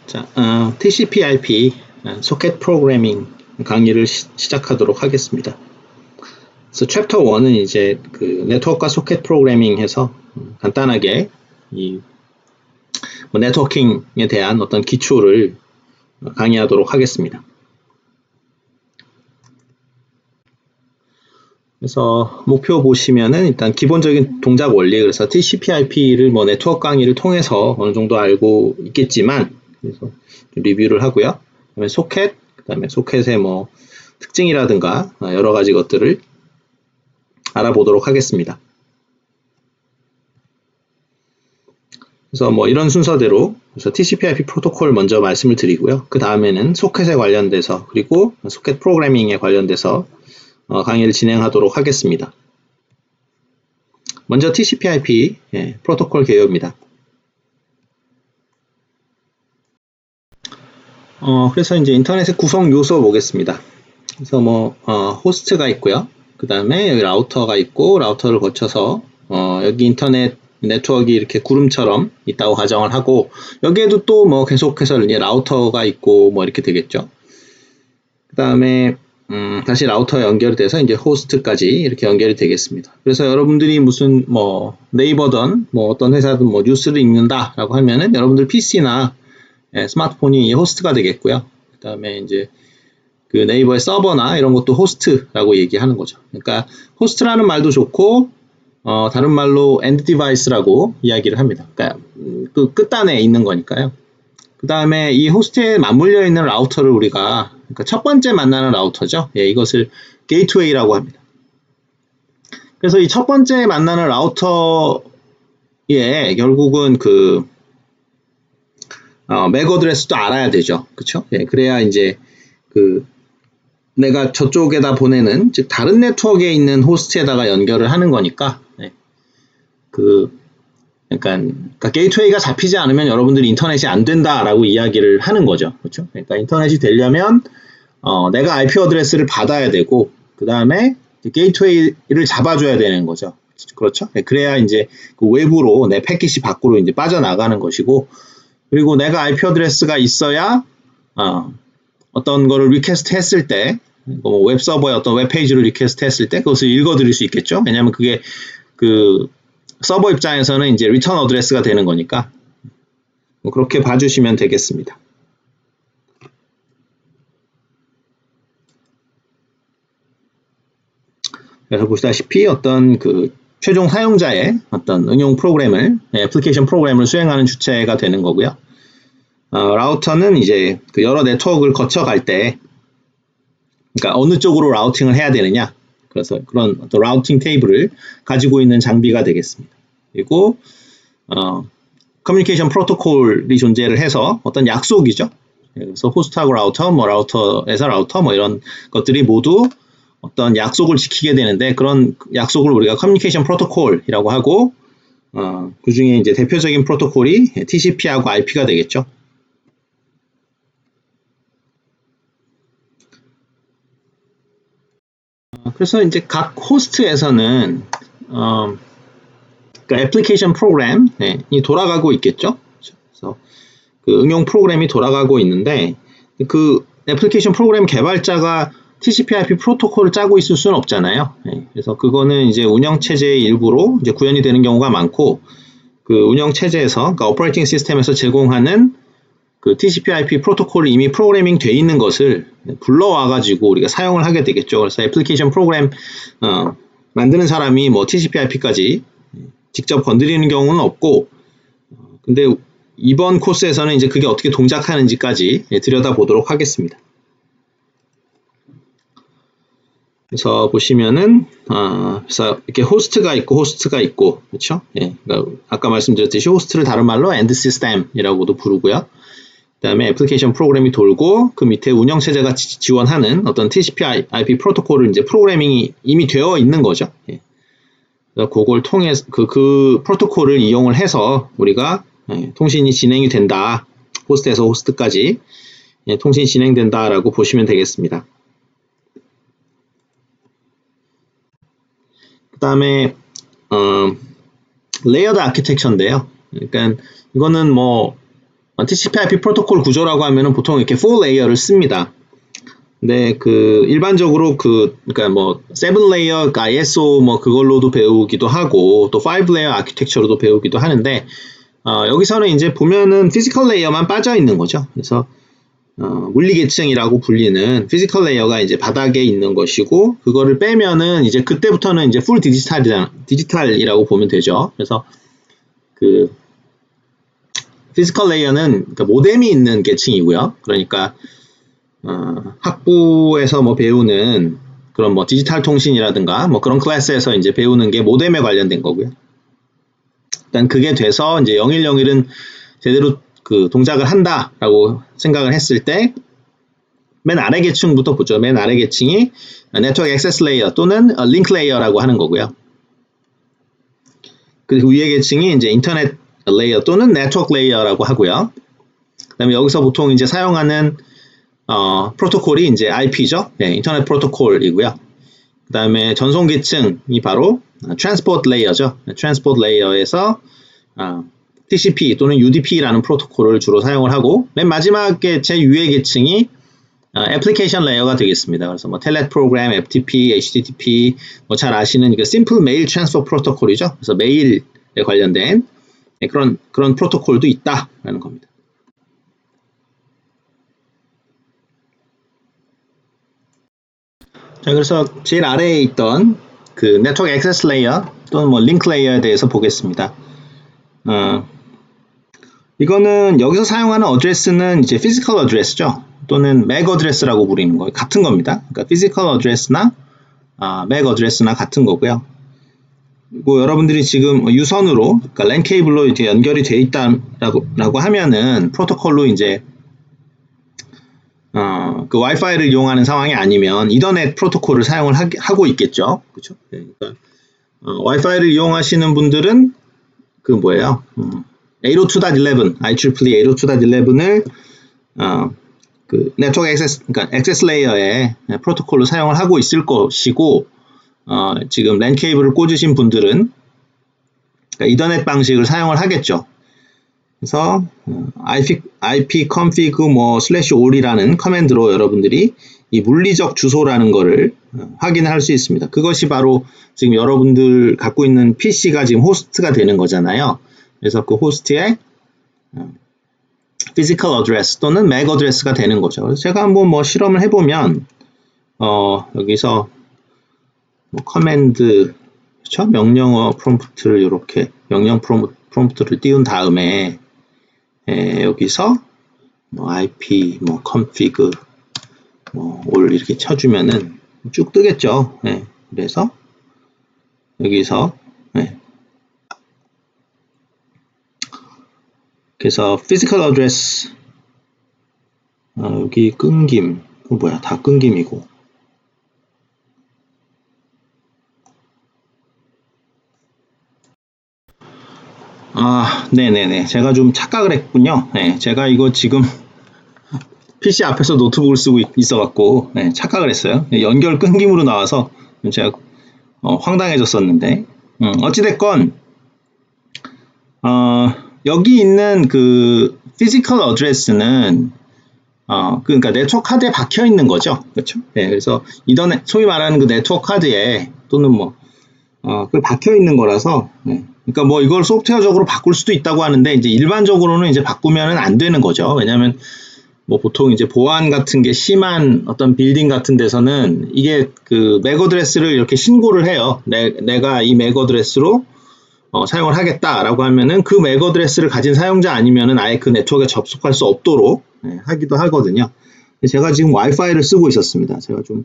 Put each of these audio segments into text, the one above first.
자, TCP/IP 소켓 프로그래밍 강의를 시작하도록 하겠습니다. 그래서 챕터 1은 이제 그 네트워크와 소켓 프로그래밍 해서 간단하게 이 네트워킹에 대한 어떤 기초를 강의하도록 하겠습니다. 그래서 목표 보시면은 일단 기본적인 동작 원리, 그래서 TCP/IP를 네트워크 강의를 통해서 어느 정도 알고 있겠지만, 그래서 리뷰를 하고요. 그다음에 소켓, 그다음에 소켓의 특징이라든가 여러 가지 것들을 알아보도록 하겠습니다. 그래서 이런 순서대로 그래서 TCP/IP 프로토콜 먼저 말씀을 드리고요. 그 다음에는 소켓에 관련돼서 그리고 소켓 프로그래밍에 관련돼서 강의를 진행하도록 하겠습니다. 먼저 TCP/IP 프로토콜 개요입니다. 그래서 이제 인터넷의 구성 요소 보겠습니다. 그래서 호스트가 있고요. 그 다음에 여기 라우터가 있고, 라우터를 거쳐서 여기 인터넷 네트워크가 이렇게 구름처럼 있다고 가정을 하고, 여기에도 또 계속해서 이제 라우터가 있고 이렇게 되겠죠. 그 다음에 다시 라우터에 연결이 돼서 이제 호스트까지 이렇게 연결이 되겠습니다. 그래서 여러분들이 무슨 네이버든 어떤 회사든 뉴스를 읽는다라고 하면은 여러분들 PC나 스마트폰이 호스트가 되겠고요. 그 다음에 이제 그 네이버의 서버나 이런 것도 호스트라고 얘기하는 거죠. 그러니까 호스트라는 말도 좋고 다른 말로 end device라고 이야기를 합니다. 그러니까 그 끝단에 있는 거니까요. 그 다음에 이 호스트에 맞물려 있는 라우터를 우리가 그러니까 첫 번째 만나는 라우터죠. 이것을 게이트웨이라고 합니다. 그래서 이 첫 번째 만나는 라우터에 결국은 그 맥 어드레스도 알아야 되죠. 그쵸? 그래야 이제 그 내가 저쪽에다 보내는, 즉 다른 네트워크에 있는 호스트에다가 연결을 하는 거니까 그러니까 게이트웨이가 잡히지 않으면 여러분들이 인터넷이 안 된다라고 이야기를 하는 거죠. 그렇죠? 그러니까 인터넷이 되려면 내가 IP 어드레스를 받아야 되고, 그 다음에 게이트웨이를 잡아줘야 되는 거죠. 그렇죠? 그래야 이제 그 외부로 내 패킷이 밖으로 이제 빠져나가는 것이고, 그리고 내가 IP 어드레스가 있어야 어떤 거를 리퀘스트 했을 때, 웹 서버에 어떤 웹 페이지를 리퀘스트 했을 때 그것을 읽어드릴 수 있겠죠. 왜냐하면 그게 그 서버 입장에서는 이제 리턴 어드레스가 되는 거니까 그렇게 봐주시면 되겠습니다. 그래서 보시다시피 어떤 그 최종 사용자의 어떤 응용 프로그램을, 애플리케이션 프로그램을 수행하는 주체가 되는 거고요. 라우터는 이제 그 여러 네트워크를 거쳐갈 때, 그러니까 어느 쪽으로 라우팅을 해야 되느냐, 그래서 그런 어떤 라우팅 테이블을 가지고 있는 장비가 되겠습니다. 그리고 커뮤니케이션 프로토콜이 존재를 해서 어떤 약속이죠. 그래서 호스트하고 라우터, 라우터에서 라우터 이런 것들이 모두 어떤 약속을 지키게 되는데, 그런 약속을 우리가 커뮤니케이션 프로토콜이라고 하고, 그 중에 이제 대표적인 프로토콜이 TCP하고 IP가 되겠죠. 그래서 이제 각 호스트에서는 그러니까 애플리케이션 프로그램이 돌아가고 있겠죠. 그래서 그 응용 프로그램이 돌아가고 있는데, 그 애플리케이션 프로그램 개발자가 TCP/IP 프로토콜을 짜고 있을 수는 없잖아요. 그래서 그거는 이제 운영체제의 일부로 이제 구현이 되는 경우가 많고, 그 운영체제에서, 그러니까 오퍼레이팅 시스템에서 제공하는 그 TCP/IP 프로토콜이 이미 프로그래밍 돼 있는 것을 불러와가지고 우리가 사용을 하게 되겠죠. 그래서 애플리케이션 프로그램 만드는 사람이 TCP/IP까지 직접 건드리는 경우는 없고, 근데 이번 코스에서는 이제 그게 어떻게 동작하는지까지 들여다보도록 하겠습니다. 그래서 보시면은 그래서 이렇게 호스트가 있고, 그렇죠? 그러니까 아까 말씀드렸듯이 호스트를 다른 말로 end system이라고도 부르고요. 그다음에 애플리케이션 프로그램이 돌고 그 밑에 운영체제가 지원하는 어떤 TCP/IP 프로토콜을 이제 프로그래밍이 이미 되어 있는 거죠. 그래서 그걸 통해서 그 프로토콜을 이용을 해서 우리가 통신이 진행이 된다. 호스트에서 호스트까지 통신이 진행된다라고 보시면 되겠습니다. 그 다음에 레이어드 아키텍처인데요. 그러니까 이거는 TCP/IP 프로토콜 구조라고 하면은 보통 이렇게 4레이어를 씁니다. 근데 일반적으로 그러니까 뭐 7레이어 ISO 뭐 그걸로도 배우기도 하고 또 5레이어 아키텍처로도 배우기도 하는데 여기서는 이제 보면은 피지컬 레이어만 빠져 있는 거죠. 그래서 물리 계층이라고 불리는 피지컬 레이어가 이제 바닥에 있는 것이고 그거를 빼면은 이제 그때부터는 이제 풀 디지털이라고 보면 되죠. 그래서 피지컬 레이어는 그러니까 모뎀이 있는 계층이고요. 그러니까 학부에서 뭐 배우는 그런 뭐 디지털 통신이라든가 뭐 그런 클래스에서 이제 배우는 게 모뎀에 관련된 거고요. 일단 그게 돼서 이제 0101은 제대로 동작을 한다라고 생각을 했을 때 맨 아래 계층부터 보죠. 맨 아래 계층이 네트워크 액세스 레이어 또는 링크 레이어라고 하는 거고요. 그리고 위에 계층이 이제 인터넷 레이어 또는 네트워크 레이어라고 하고요. 그다음에 여기서 보통 이제 사용하는 프로토콜이 이제 IP죠. 네, 인터넷 프로토콜이고요. 그다음에 전송 계층이 바로 트랜스포트 레이어죠. 트랜스포트 레이어에서 TCP 또는 UDP라는 프로토콜을 주로 사용을 하고 맨 마지막에 제유의 계층이 애플리케이션 레이어가 되겠습니다. 그래서 뭐 텔넷 프로그램, FTP, HTTP 뭐 잘 아시는 심플 메일 트랜스퍼 프로토콜이죠. 그래서 메일에 관련된 그런 프로토콜도 있다라는 겁니다. 자, 그래서 제일 아래에 있던 네트워크 액세스 레이어 또는 뭐 링크 레이어에 대해서 보겠습니다. 이거는 여기서 사용하는 어드레스는 이제 피지컬 어드레스죠. 또는 맥 어드레스라고 부르는 거예요. 같은 겁니다. 그러니까 피지컬 어드레스나 맥 어드레스나 같은 거고요. 그리고 여러분들이 지금 유선으로 그러니까 랜 케이블로 이렇게 연결이 돼 있다라고 하면은 프로토콜로 이제 와이파이를 이용하는 상황이 아니면 이더넷 프로토콜을 사용을 하고 있겠죠. 그렇죠? 그러니까 와이파이를 이용하시는 분들은 뭐예요? 802.11, IEEE 802.11을 네트워크 그러니까 액세스 레이어의 프로토콜로 사용을 하고 있을 것이고 지금 랜 케이블을 꽂으신 분들은 그러니까 이더넷 방식을 사용을 하겠죠. 그래서 ipconfig 뭐 /all이라는 커맨드로 여러분들이 이 물리적 주소라는 거를 확인할 수 있습니다. 그것이 바로 지금 여러분들 갖고 있는 PC가 지금 호스트가 되는 거잖아요. 그래서 그 호스트의 physical address 또는 MAC address가 되는 거죠. 그래서 제가 한번 뭐 실험을 해보면 여기서 뭐 커맨드 그렇죠? 명령어 프롬프트를 이렇게 명령 프롬프트를 띄운 다음에 여기서 뭐 IP 뭐 config 뭐 all 이렇게 쳐주면은 쭉 뜨겠죠. 그래서 여기서 그래서 physical address 여기 끊김 뭐야 다 끊김이고 네네네 제가 좀 착각을 했군요. 제가 이거 지금 PC 앞에서 노트북을 쓰고 있어갖고 착각을 했어요. 연결 끊김으로 나와서 제가 황당해졌었는데 어찌됐건 여기 있는 physical address는 그러니까 네트워크 카드에 박혀 있는 거죠. 그렇죠? 그래서 이더넷 소위 말하는 네트워크 카드에 또는 뭐 그걸 박혀 있는 거라서 그러니까 뭐 이걸 소프트웨어적으로 바꿀 수도 있다고 하는데 이제 일반적으로는 이제 바꾸면은 안 되는 거죠. 왜냐하면 뭐 보통 이제 보안 같은 게 심한 어떤 빌딩 같은 데서는 이게 맥 어드레스를 이렇게 신고를 해요. 내가 이 맥 어드레스로 사용을 하겠다라고 하면은 그 맥 어드레스를 가진 사용자 아니면은 아예 그 네트워크에 접속할 수 없도록 하기도 하거든요. 제가 지금 와이파이를 쓰고 있었습니다. 제가 좀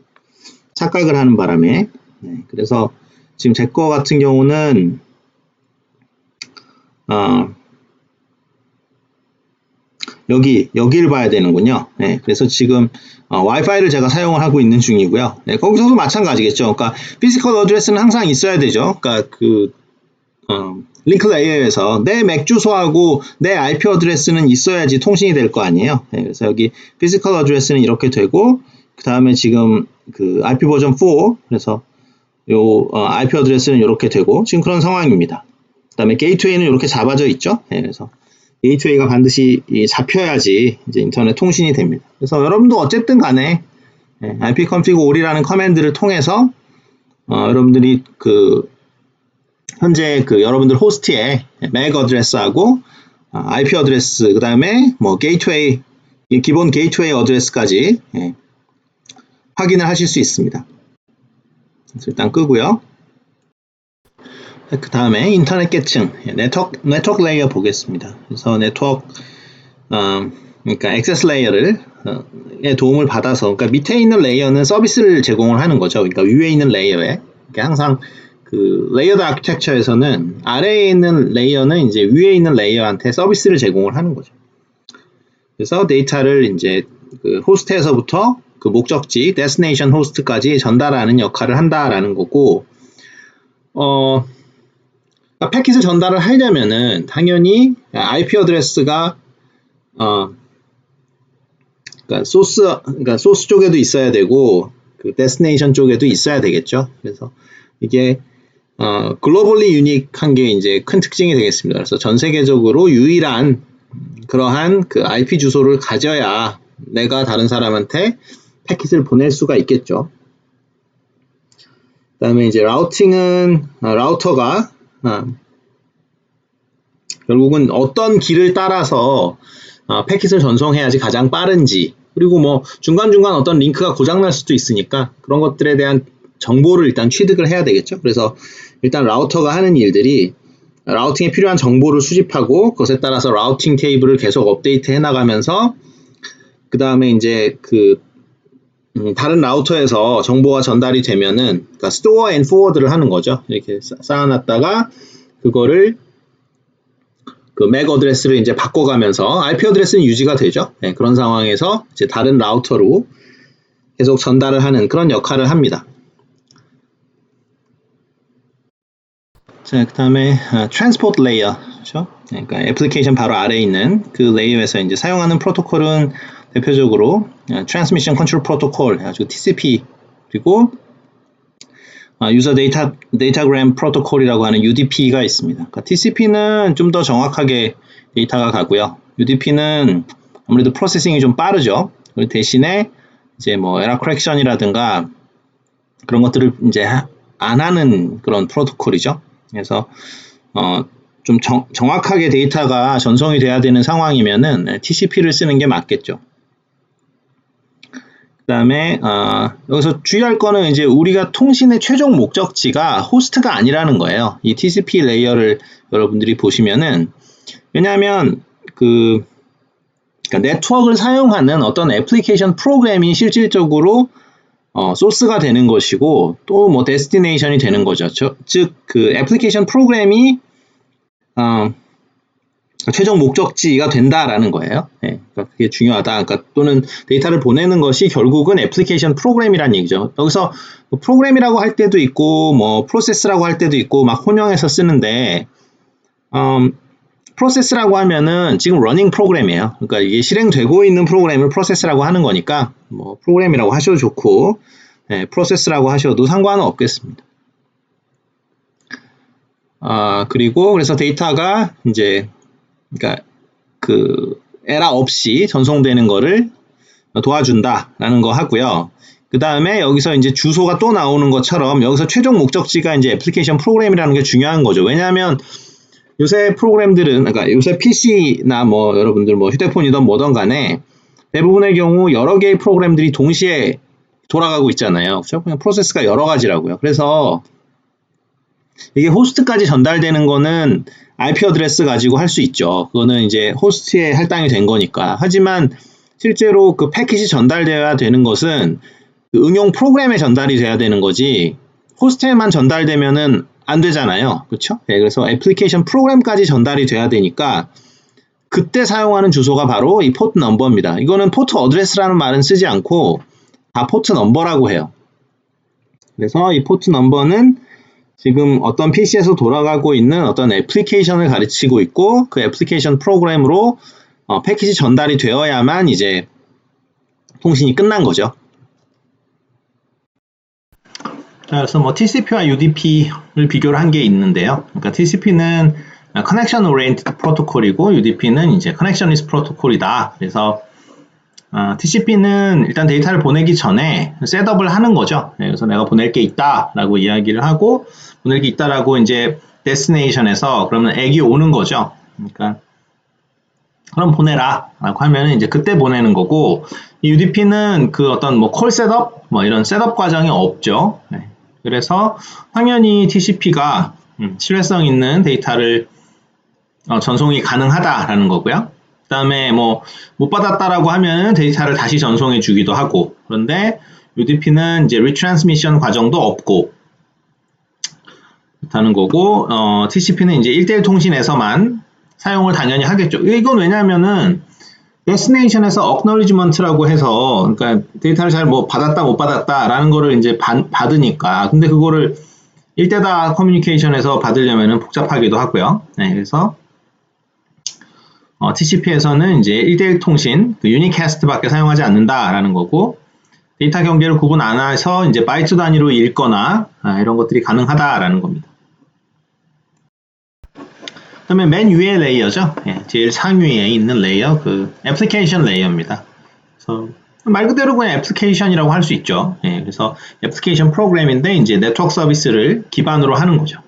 착각을 하는 바람에 그래서 지금 제 거 같은 경우는 여기를 봐야 되는군요. 그래서 지금 와이파이를 제가 사용을 하고 있는 중이고요. 거기서도 마찬가지겠죠. 그러니까 피지컬 어드레스는 항상 있어야 되죠. 그러니까 링크 레이어에서 내 맥 주소하고 내 IP 어드레스는 있어야지 통신이 될 거 아니에요. 그래서 여기 피지컬 어드레스는 이렇게 되고 그 다음에 지금 IP 버전 4 그래서 요 IP 어드레스는 이렇게 되고 지금 그런 상황입니다. 그 다음에 게이트웨이는 이렇게 잡아져 있죠. 그래서 게이트웨이가 반드시 잡혀야지 이제 인터넷 통신이 됩니다. 그래서 여러분도 어쨌든 간에 ipconfig all이라는 커맨드를 통해서 여러분들이 현재 여러분들 호스트의 MAC 어드레스하고 IP 어드레스, 그 다음에 뭐 게이트웨이, 기본 게이트웨이 어드레스까지 확인을 하실 수 있습니다. 그래서 일단 끄고요. 그 다음에 인터넷 계층, 네트워크 레이어 보겠습니다. 그래서 네트워크, 그러니까 액세스 레이어를 도움을 받아서, 그러니까 밑에 있는 레이어는 서비스를 제공을 하는 거죠. 그러니까 위에 있는 레이어에, 그러니까 항상 레이어드 아키텍처에서는 아래에 있는 레이어는 이제 위에 있는 레이어한테 서비스를 제공을 하는 거죠. 그래서 데이터를 이제 호스트에서부터 목적지, 데스티네이션 호스트까지 전달하는 역할을 한다라는 거고, 패킷을 전달을 하려면은 당연히 IP 어드레스가 그러니까 소스 쪽에도 있어야 되고 데스티네이션 쪽에도 있어야 되겠죠. 그래서 이게 글로벌리 유닉한 게 이제 큰 특징이 되겠습니다. 그래서 전 세계적으로 유일한 그러한 IP 주소를 가져야 내가 다른 사람한테 패킷을 보낼 수가 있겠죠. 그 다음에 이제 라우팅은 라우터가 결국은 어떤 길을 따라서 패킷을 전송해야지 가장 빠른지, 그리고 뭐 중간중간 어떤 링크가 고장날 수도 있으니까 그런 것들에 대한 정보를 일단 취득을 해야 되겠죠. 그래서 일단 라우터가 하는 일들이 라우팅에 필요한 정보를 수집하고 그것에 따라서 라우팅 테이블을 계속 업데이트 해 나가면서 그 다음에 이제 다른 라우터에서 정보가 전달이 되면은 그러니까 스토어 앤 포워드를 하는 거죠. 이렇게 쌓아놨다가 그거를 맥 어드레스를 이제 바꿔가면서 IP 어드레스는 유지가 되죠. 네, 그런 상황에서 이제 다른 라우터로 계속 전달을 하는 그런 역할을 합니다. 자, 그 다음에 트랜스포트 레이어, 그렇죠? 그러니까 애플리케이션 바로 아래에 있는 그 레이어에서 이제 사용하는 프로토콜은 대표적으로 트랜스미션 컨트롤 프로토콜, 아주 TCP, 그리고 유저 데이터그램 프로토콜이라고 하는 UDP가 있습니다. 그러니까 TCP는 좀 더 정확하게 데이터가 가고요. UDP는 아무래도 프로세싱이 좀 빠르죠. 대신에 이제 뭐 에러 커렉션이라든가 그런 것들을 이제 안 하는 그런 프로토콜이죠. 그래서 좀 정확하게 데이터가 전송이 돼야 되는 상황이면은 TCP를 쓰는 게 맞겠죠. 그 다음에 여기서 주의할 거는 이제 우리가 통신의 최종 목적지가 호스트가 아니라는 거예요. 이 TCP 레이어를 여러분들이 보시면은, 왜냐하면 그러니까 네트워크를 사용하는 어떤 애플리케이션 프로그램이 실질적으로 소스가 되는 것이고 또 뭐 데스티네이션이 되는 거죠. 즉 애플리케이션 프로그램이 최종 목적지가 된다라는 거예요. 네, 그러니까 그게 중요하다. 그러니까 또는 데이터를 보내는 것이 결국은 애플리케이션 프로그램이라는 얘기죠. 여기서 뭐 프로그램이라고 할 때도 있고 뭐 프로세스라고 할 때도 있고 막 혼용해서 쓰는데 프로세스라고 하면은 지금 러닝 프로그램이에요. 그러니까 이게 실행되고 있는 프로그램을 프로세스라고 하는 거니까 뭐 프로그램이라고 하셔도 좋고 프로세스라고 하셔도 상관은 없겠습니다. 그리고 그래서 데이터가 이제 그러니까 에러 없이 전송되는 거를 도와준다라는 거 하고요. 그 다음에 여기서 이제 주소가 또 나오는 것처럼 여기서 최종 목적지가 이제 애플리케이션 프로그램이라는 게 중요한 거죠. 왜냐하면 요새 프로그램들은, 그러니까 요새 PC나 뭐 여러분들 뭐 휴대폰이든 뭐든 간에 대부분의 경우 여러 개의 프로그램들이 동시에 돌아가고 있잖아요. 그렇죠? 그냥 프로세스가 여러 가지라고요. 그래서 이게 호스트까지 전달되는 거는 IP 어드레스 가지고 할 수 있죠. 그거는 이제 호스트에 할당이 된 거니까. 하지만 실제로 그 패킷이 전달되어야 되는 것은 그 응용 프로그램에 전달이 돼야 되는 거지 호스트에만 전달되면은 안 되잖아요. 그렇죠? 네, 그래서 애플리케이션 프로그램까지 전달이 돼야 되니까 그때 사용하는 주소가 바로 이 포트 넘버입니다. 이거는 포트 어드레스라는 말은 쓰지 않고 다 포트 넘버라고 해요. 그래서 이 포트 넘버는 지금 어떤 PC에서 돌아가고 있는 어떤 애플리케이션을 가르치고 있고 그 애플리케이션 프로그램으로 패킷이 전달이 되어야만 이제 통신이 끝난 거죠. 자, 그래서 뭐 TCP와 UDP를 비교를 한 게 있는데요. 그러니까 TCP는 Connection Oriented Protocol이고 UDP는 이제 Connectionist Protocol이다. 그래서 TCP는 일단 데이터를 보내기 전에 셋업을 하는 거죠. 그래서 내가 보낼 게 있다라고 이야기를 하고 보낼 게 있다라고 이제 데스티네이션에서 그러면 액이 오는 거죠. 그러니까 그럼 보내라 라고 하면은 이제 그때 보내는 거고 이 UDP는 그 어떤 뭐 콜 셋업 뭐 이런 셋업 과정이 없죠. 그래서 당연히 TCP가 신뢰성 있는 데이터를 전송이 가능하다라는 거고요. 그 다음에 뭐 못 받았다라고 하면은 데이터를 다시 전송해 주기도 하고 그런데 UDP는 이제 리트랜스미션 과정도 없고 그렇다는 거고 TCP는 이제 1대1 통신에서만 사용을 당연히 하겠죠. 이건 왜냐하면은 데스티네이션에서 acknowledgement라고 해서 그러니까 데이터를 잘 뭐 받았다 못 받았다라는 거를 이제 받으니까 근데 그거를 1대다 커뮤니케이션에서 받으려면은 복잡하기도 하고요. 그래서 TCP에서는 이제 1대1 통신, 그 유니캐스트밖에 사용하지 않는다라는 거고 데이터 경계를 구분 안 해서 이제 바이트 단위로 읽거나 이런 것들이 가능하다라는 겁니다. 그 다음에 맨 위의 레이어죠. 제일 상위에 있는 레이어, 그 애플리케이션 레이어입니다. 그래서 말 그대로 그냥 애플리케이션이라고 할 수 있죠. 그래서 애플리케이션 프로그램인데 이제 네트워크 서비스를 기반으로 하는 거죠.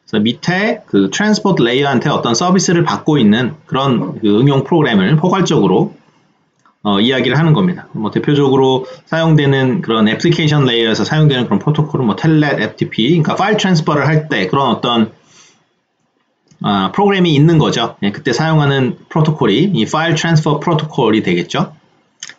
그래서 밑에 그 트랜스포트 레이어한테 어떤 서비스를 받고 있는 그런 그 응용 프로그램을 포괄적으로 이야기를 하는 겁니다. 뭐 대표적으로 사용되는 그런 애플리케이션 레이어에서 사용되는 그런 프로토콜은 뭐 텔넷, FTP, 그러니까 파일 트랜스퍼를 할 때 그런 어떤 프로그램이 있는 거죠. 그때 사용하는 프로토콜이 이 파일 트랜스퍼 프로토콜이 되겠죠.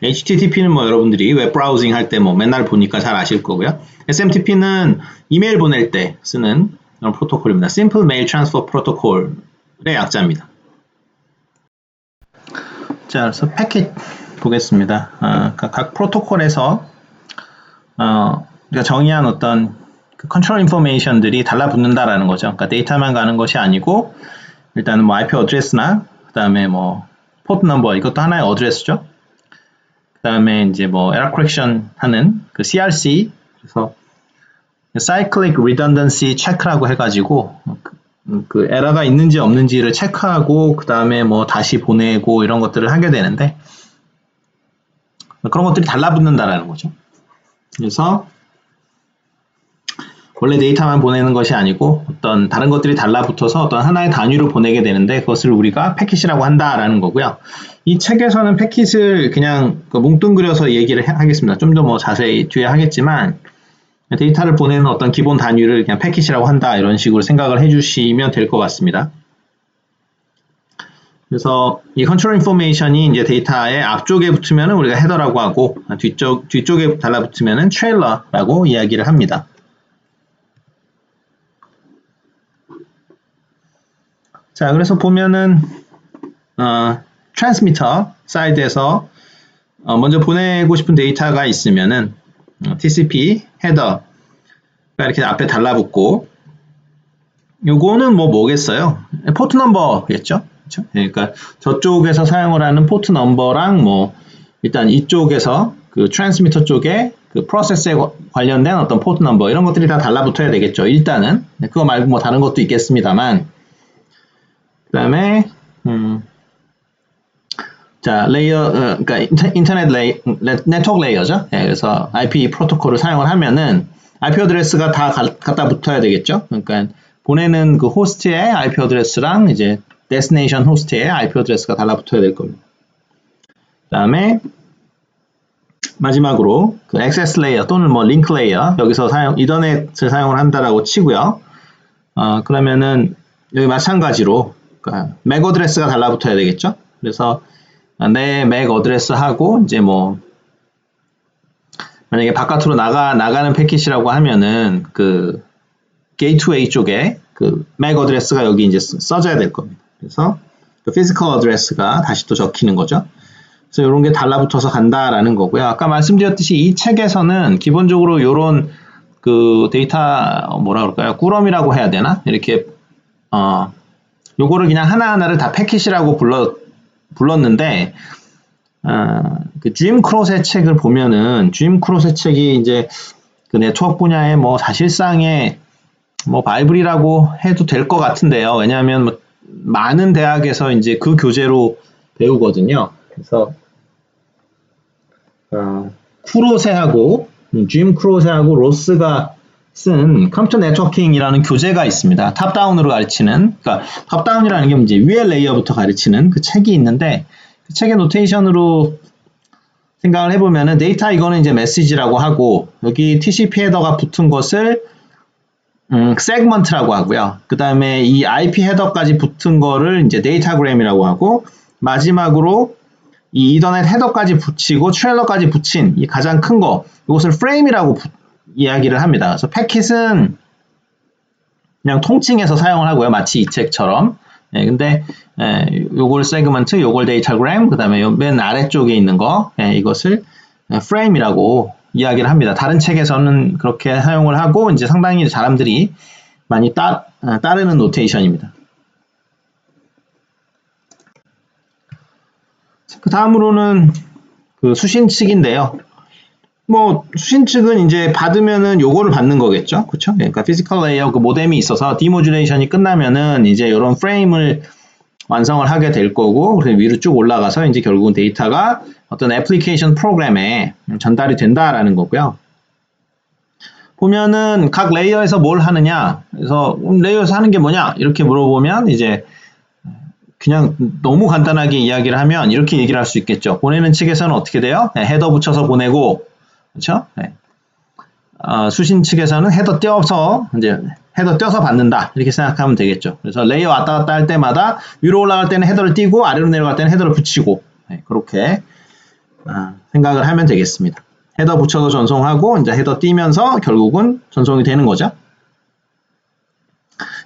HTTP는 뭐 여러분들이 웹 브라우징 할 때 뭐 맨날 보니까 잘 아실 거고요. SMTP는 이메일 보낼 때 쓰는 그런 프로토콜입니다. Simple Mail Transfer Protocol의 약자입니다. 자, 그래서 패킷 보겠습니다. 각 프로토콜에서 우리가 정의한 어떤 그 컨트롤 인포메이션들이 달라붙는다라는 거죠. 그러니까 데이터만 가는 것이 아니고 일단은 뭐 IP 어드레스나 그 다음에 뭐 포트 넘버 이것도 하나의 어드레스죠. 그 다음에 이제 뭐 에러 커렉션 하는 그 CRC 그래서 Cyclic Redundancy Check라고 해가지고 그 에러가 있는지 없는지를 체크하고 그 다음에 뭐 다시 보내고 이런 것들을 하게 되는데 그런 것들이 달라붙는다라는 거죠. 그래서 원래 데이터만 보내는 것이 아니고 어떤 다른 것들이 달라붙어서 어떤 하나의 단위로 보내게 되는데 그것을 우리가 패킷이라고 한다라는 거고요. 이 책에서는 패킷을 그냥 뭉뚱그려서 얘기를 하겠습니다. 좀 더 뭐 자세히 뒤에 하겠지만 데이터를 보내는 어떤 기본 단위를 그냥 패킷이라고 한다 이런 식으로 생각을 해주시면 될 것 같습니다. 그래서 이 컨트롤 인포메이션이 이제 데이터의 앞쪽에 붙으면 우리가 헤더라고 하고 뒤쪽에 달라붙으면 트레일러라고 이야기를 합니다. 자, 그래서 보면은 트랜스미터 사이드에서 먼저 보내고 싶은 데이터가 있으면은 TCP 헤더가 이렇게 앞에 달라붙고 요거는 뭐겠어요? 포트 넘버겠죠? 그렇죠? 그러니까 저쪽에서 사용을 하는 포트 넘버랑 뭐 일단 이쪽에서 그 트랜스미터 쪽에 그 프로세스에 관련된 어떤 포트 넘버 이런 것들이 다 달라붙어야 되겠죠. 일단은 그거 말고 뭐 다른 것도 있겠습니다만 그 다음에 자 레이어 그러니까 인터넷 네트워크 레이어죠. 그래서 IP 프로토콜을 사용을 하면은 IP 어드레스가 다 갖다 붙어야 되겠죠. 그러니까 보내는 그 호스트의 IP 어드레스랑 이제 데스티네이션 호스트의 IP 어드레스가 달라붙어야 될 겁니다. 그 다음에 마지막으로 그 액세스 레이어 또는 뭐 링크 레이어 여기서 이더넷을 사용을 한다라고 치고요. 그러면은 여기 마찬가지로 그러니까 맥 어드레스가 달라붙어야 되겠죠. 그래서 내 맥 어드레스하고 이제 뭐 만약에 바깥으로 나가는 패킷이라고 하면은 그 게이트웨이 쪽에 그 맥 어드레스가 여기 이제 써져야 될 겁니다. 그래서 그 피지컬 어드레스가 다시 또 적히는 거죠. 그래서 이런 게 달라붙어서 간다라는 거고요. 아까 말씀드렸듯이 이 책에서는 기본적으로 이런 그 데이터 뭐라 그럴까요? 꾸러미라고 해야 되나? 이렇게 요거를 그냥 하나하나를 다 패킷이라고 불렀는데 그 짐 크롯의 책을 보면은 짐 크롯의 책이 이제 그 네트워크 분야의 뭐 사실상의 뭐 바이블이라고 해도 될 것 같은데요. 왜냐하면 뭐 많은 대학에서 이제 그 교재로 배우거든요. 그래서 쿠로세하고 짐 크로세하고 로스가 쓴 컴퓨터 네트워킹이라는 교재가 있습니다. 탑다운으로 가르치는, 그러니까 탑다운이라는 게 이제 위에 레이어부터 가르치는 그 책이 있는데, 그 책의 노테이션으로 생각을 해보면은 데이터 이거는 이제 메시지라고 하고, 여기 TCP 헤더가 붙은 것을 세그먼트라고 하고요. 그 다음에 이 IP 헤더까지 붙은 거를 이제 데이터그램이라고 하고, 마지막으로 이 이더넷 헤더까지 붙이고 트레일러까지 붙인 이 가장 큰 거, 이것을 프레임이라고 이야기를 합니다. 그래서 패킷은 그냥 통칭해서 사용을 하고요. 마치 이 책처럼. 근데 요걸 세그먼트, 요걸 데이터그램, 그 다음에 맨 아래쪽에 있는 거, 이것을 프레임이라고 이야기를 합니다. 다른 책에서는 그렇게 사용을 하고 이제 상당히 사람들이 많이 따르는 노테이션입니다. 그 다음으로는 그 수신 측인데요. 뭐 수신 측은 이제 받으면은 요거를 받는 거겠죠, 그렇죠? 그러니까 피지컬 레이어 그 모뎀이 있어서 디모듈레이션이 끝나면은 이제 이런 프레임을 완성을 하게 될 거고, 그래서 위로 쭉 올라가서 이제 결국은 데이터가 어떤 애플리케이션 프로그램에 전달이 된다라는 거고요. 보면은 각 레이어에서 뭘 하느냐, 그래서 레이어에서 하는 게 뭐냐 이렇게 물어보면 이제 그냥 너무 간단하게 이야기를 하면 이렇게 얘기를 할 수 있겠죠. 보내는 측에서는 어떻게 돼요? 헤더 붙여서 보내고, 그렇죠? 수신 측에서는 헤더 띄어서 이제 헤더 띄어서 받는다 이렇게 생각하면 되겠죠. 그래서 레이어 왔다 갔다 할 때마다 위로 올라갈 때는 헤더를 띄고 아래로 내려갈 때는 헤더를 붙이고, 그렇게 생각을 하면 되겠습니다. 헤더 붙여서 전송하고 이제 헤더 띄면서 결국은 전송이 되는 거죠.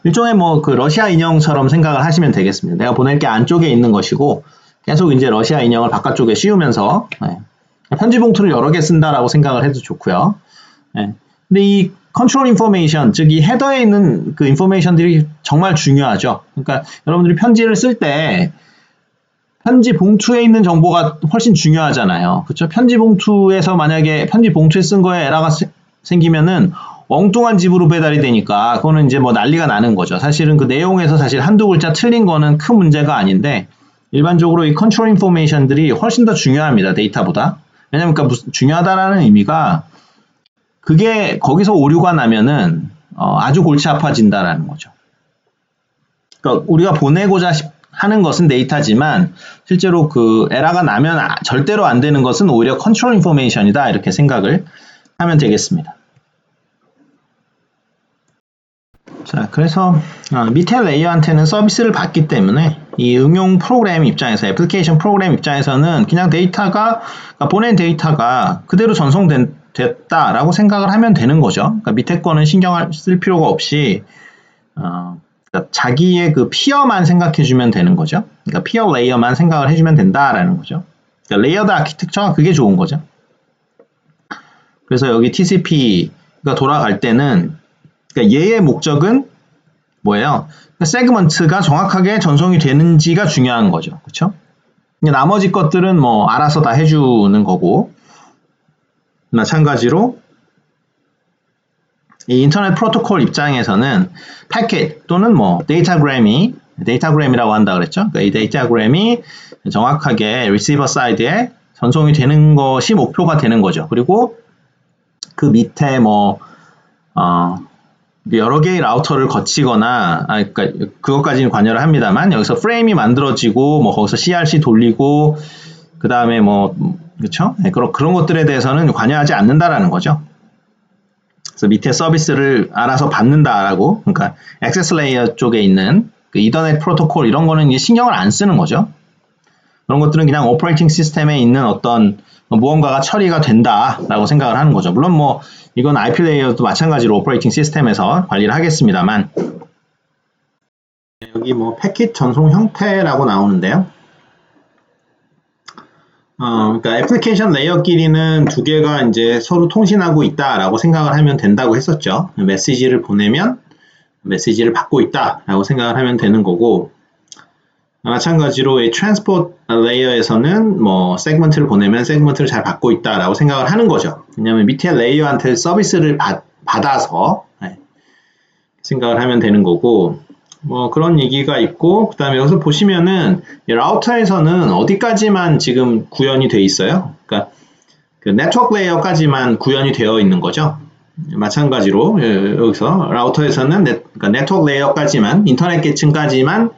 일종의 뭐 그 러시아 인형처럼 생각을 하시면 되겠습니다. 내가 보낼 게 안쪽에 있는 것이고 계속 이제 러시아 인형을 바깥쪽에 씌우면서 편지 봉투를 여러 개 쓴다라고 생각을 해도 좋고요. 근데 이 컨트롤 인포메이션, 즉 이 헤더에 있는 그 인포메이션들이 정말 중요하죠. 그러니까 여러분들이 편지를 쓸 때 편지 봉투에 있는 정보가 훨씬 중요하잖아요. 그렇죠? 편지 봉투에서 만약에 편지 봉투에 쓴 거에 에러가 생기면은 엉뚱한 집으로 배달이 되니까 그거는 이제 뭐 난리가 나는 거죠. 사실은 그 내용에서 사실 한두 글자 틀린 거는 큰 문제가 아닌데 일반적으로 이 컨트롤 인포메이션들이 훨씬 더 중요합니다. 데이터보다. 왜냐면 그러니까 중요하다라는 의미가 그게 거기서 오류가 나면은 아주 골치 아파진다라는 거죠. 그러니까 우리가 보내고자 하는 것은 데이터지만 실제로 그 에러가 나면 절대로 안 되는 것은 오히려 컨트롤 인포메이션이다 이렇게 생각을 하면 되겠습니다. 자, 그래서 밑에 레이어한테는 서비스를 받기 때문에 이 응용 프로그램 입장에서, 애플리케이션 프로그램 입장에서는 그냥 데이터가, 그러니까 보낸 데이터가 그대로 전송됐다라고 생각을 하면 되는 거죠. 그러니까 밑에 거는 신경 쓸 필요가 없이 그러니까 자기의 그 피어만 생각해주면 되는 거죠. 그러니까 피어 레이어만 생각을 해주면 된다라는 거죠. 그러니까 레이어드 아키텍처가 그게 좋은 거죠. 그래서 여기 TCP가 돌아갈 때는 그러니까 얘의 목적은 뭐예요? 그러니까 세그먼트가 정확하게 전송이 되는지가 중요한 거죠. 그렇죠? 나머지 것들은 뭐 알아서 다 해주는 거고, 마찬가지로 이 인터넷 프로토콜 입장에서는 패킷 또는 뭐 데이터그램이라고 한다 그랬죠? 그러니까 이 데이터그램이 정확하게 리시버 사이드에 전송이 되는 것이 목표가 되는 거죠. 그리고 그 밑에 뭐 여러 개의 라우터를 거치거나, 그러니까 그것까지는 관여를 합니다만 여기서 프레임이 만들어지고 뭐 거기서 CRC 돌리고 그 다음에 뭐 그렇죠? 그런 것들에 대해서는 관여하지 않는다라는 거죠. 그래서 밑에 서비스를 알아서 받는다라고, 그러니까 액세스 레이어 쪽에 있는 그 이더넷 프로토콜 이런 거는 이제 신경을 안 쓰는 거죠. 그런 것들은 그냥 오퍼레이팅 시스템에 있는 어떤 무언가가 처리가 된다라고 생각을 하는 거죠. 물론 뭐 이건 IP 레이어도 마찬가지로 오퍼레이팅 시스템에서 관리를 하겠습니다만, 여기 뭐 패킷 전송 형태라고 나오는데요. 그러니까 애플리케이션 레이어끼리는 두 개가 이제 서로 통신하고 있다라고 생각을 하면 된다고 했었죠. 메시지를 보내면 메시지를 받고 있다라고 생각을 하면 되는 거고, 마찬가지로 이 트랜스포트 레이어에서는 뭐 세그먼트를 보내면 세그먼트를 잘 받고 있다라고 생각을 하는 거죠. 왜냐하면 밑에 레이어한테 서비스를 받아서 생각을 하면 되는 거고, 뭐 그런 얘기가 있고, 그 다음에 여기서 보시면은 라우터에서는 어디까지만 지금 구현이 돼 있어요. 그러니까 그 네트워크 레이어까지만 구현이 되어 있는 거죠. 마찬가지로 여기서 라우터에서는 그러니까 네트워크 레이어까지만, 인터넷 계층까지만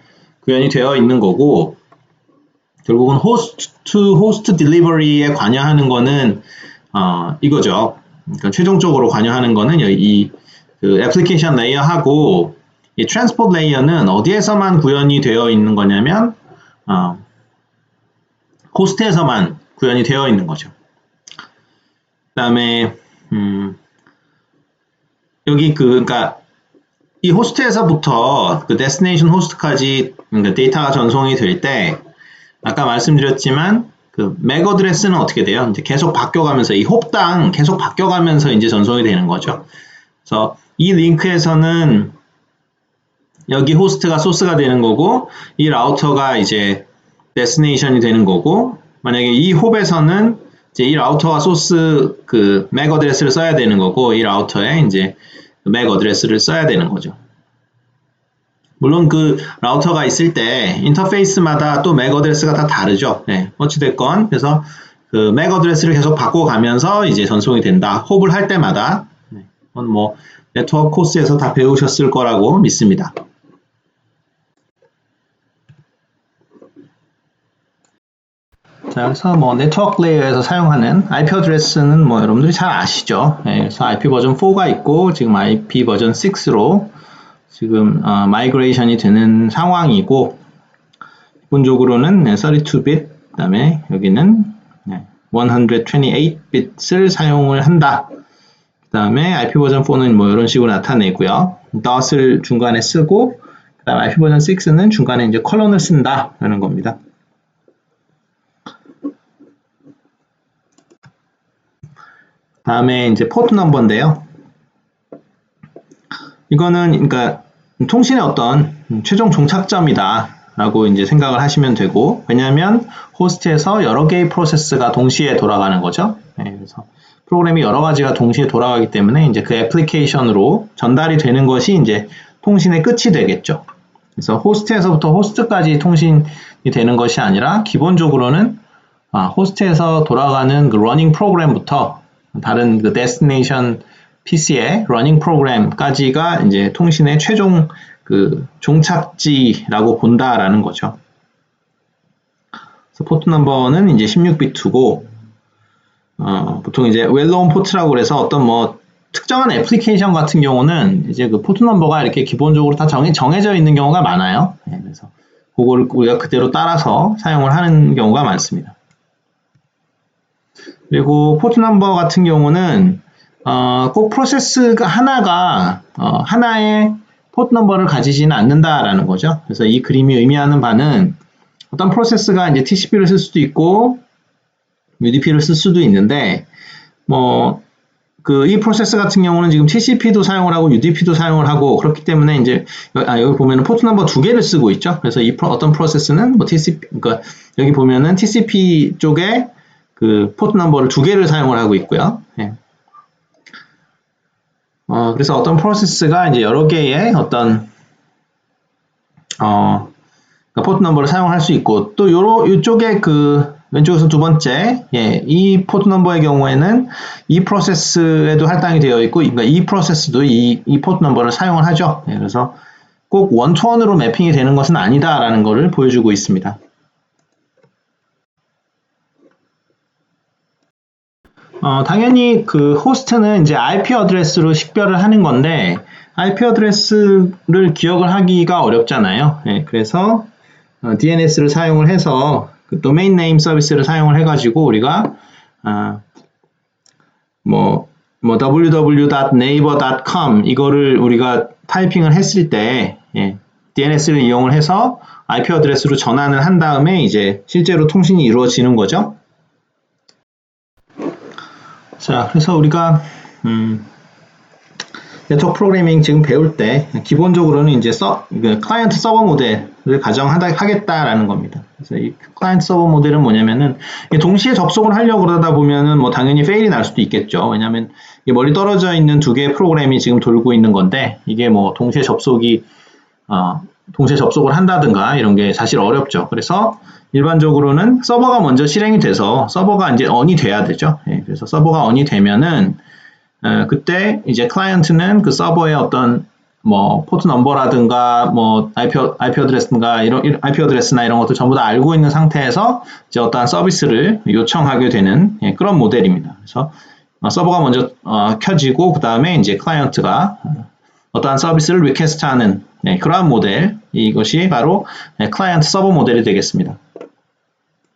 구현이 되어 있는 거고, 결국은 호스트 투 호스트 딜리버리에 관여하는 거는 이거죠. 그러니까 최종적으로 관여하는 거는 그 애플리케이션 레이어하고 이 트랜스포트 레이어는 어디에서만 구현이 되어 있는 거냐면 호스트에서만 구현이 되어 있는 거죠. 그 다음에 여기 그러니까 이 호스트에서부터 그 데스티네이션 호스트까지 그러니까 데이터가 전송이 될 때 아까 말씀드렸지만 그 맥 어드레스는 어떻게 돼요? 이제 계속 바뀌어가면서 이 홉당 계속 바뀌어가면서 이제 전송이 되는 거죠. 그래서 이 링크에서는 여기 호스트가 소스가 되는 거고 이 라우터가 이제 데스티네이션이 되는 거고, 만약에 이 홉에서는 이제 이 라우터가 소스 그 맥 어드레스를 써야 되는 거고 이 라우터에 이제 맥 어드레스를 써야 되는 거죠. 물론 그 라우터가 있을 때 인터페이스마다 또 맥 어드레스가 다 다르죠. 네, 어찌됐건 그래서 그 맥 어드레스를 계속 바꿔가면서 이제 전송이 된다. 홉을 할 때마다. 네, 그건 뭐 네트워크 코스에서 다 배우셨을 거라고 믿습니다. 자, 그래서 뭐 네트워크 레이어에서 사용하는 IP 어드레스는 뭐 여러분들이 잘 아시죠. 네, 그래서 IP 버전 4가 있고 지금 IP 버전 6로 지금 마이그레이션이 되는 상황이고, 기본적으로는 32bit, 그 다음에 여기는 128bit을 사용을 한다. 그 다음에 IP 버전 4는 뭐 이런 식으로 나타내고요. dot을 중간에 쓰고, 그 다음에 IP 버전 6는 중간에 이제 컬런을 쓴다 라는 겁니다. 다음에 이제 포트 넘버인데요. 이거는 그러니까 통신의 어떤 최종 종착점이다 라고 이제 생각을 하시면 되고, 왜냐하면 호스트에서 여러 개의 프로세스가 동시에 돌아가는 거죠. 네, 그래서 프로그램이 여러 가지가 동시에 돌아가기 때문에 이제 그 애플리케이션으로 전달이 되는 것이 이제 통신의 끝이 되겠죠. 그래서 호스트에서부터 호스트까지 통신이 되는 것이 아니라 기본적으로는 호스트에서 돌아가는 그 러닝 프로그램부터 다른 그 데스티네이션 PC의 러닝 프로그램까지가 이제 통신의 최종 그 종착지라고 본다라는 거죠. 그래서 포트 넘버는 이제 16비트고, 보통 이제 웰노운 포트라고 그래서 어떤 뭐 특정한 애플리케이션 같은 경우는 이제 그 포트 넘버가 이렇게 기본적으로 다 정해져 있는 경우가 많아요. 네, 그래서 그거를 우리가 그대로 따라서 사용을 하는 경우가 많습니다. 그리고 포트 넘버 같은 경우는 꼭 프로세스가 하나가 하나의 포트 넘버를 가지지는 않는다라는 거죠. 그래서 이 그림이 의미하는 바는 어떤 프로세스가 이제 TCP를 쓸 수도 있고 UDP를 쓸 수도 있는데, 뭐 이 프로세스 같은 경우는 지금 TCP도 사용을 하고 UDP도 사용을 하고 그렇기 때문에 이제 여기 보면은 포트 넘버 2개를 쓰고 있죠. 그래서 어떤 프로세스는 뭐 TCP, 그러니까 여기 보면은 TCP 쪽에 그 포트 넘버를 2개를 사용을 하고 있고요. 네. 그래서 어떤 프로세스가 이제 여러 개의 어떤 그러니까 포트 넘버를 사용할 수 있고, 또 이쪽에 그 왼쪽에서 두 번째, 이 포트 넘버의 경우에는 이 프로세스에도 할당이 되어 있고, 그러니까 이 프로세스도 이 포트 넘버를 사용을 하죠. 그래서 꼭 원투원으로 매핑이 되는 것은 아니다라는 것을 보여주고 있습니다. 당연히 그 호스트는 이제 IP 어드레스로 식별을 하는 건데, IP 어드레스를 기억을 하기가 어렵잖아요. 그래서 DNS를 사용을 해서 그 도메인 네임 서비스를 사용을 해가지고 우리가 뭐 www.naver.com 이거를 우리가 타이핑을 했을 때 DNS를 이용을 해서 IP 어드레스로 전환을 한 다음에 이제 실제로 통신이 이루어지는 거죠. 자, 그래서 우리가 네트워크 프로그래밍 지금 배울 때 기본적으로는 이제 클라이언트 서버 모델을 가정하겠다라는 겁니다. 그래서 이 클라이언트 서버 모델은 뭐냐면은 동시에 접속을 하려고 그러다 보면은 뭐 당연히 페일이 날 수도 있겠죠. 왜냐하면 멀리 떨어져 있는 두 개의 프로그램이 지금 돌고 있는 건데 이게 뭐 동시에 접속을 한다든가 이런 게 사실 어렵죠. 그래서 일반적으로는 서버가 먼저 실행이 돼서 서버가 이제 on이 돼야 되죠. 그래서 서버가 on이 되면은 그때 이제 클라이언트는 그 서버의 어떤 뭐 포트 넘버라든가 뭐 IP 어드레스나 이런 것들 전부 다 알고 있는 상태에서 이제 어떠한 서비스를 요청하게 되는 그런 모델입니다. 그래서 서버가 먼저 켜지고 그 다음에 이제 클라이언트가 어떠한 서비스를 리퀘스트하는 그러한 모델, 이것이 바로 클라이언트 서버 모델이 되겠습니다.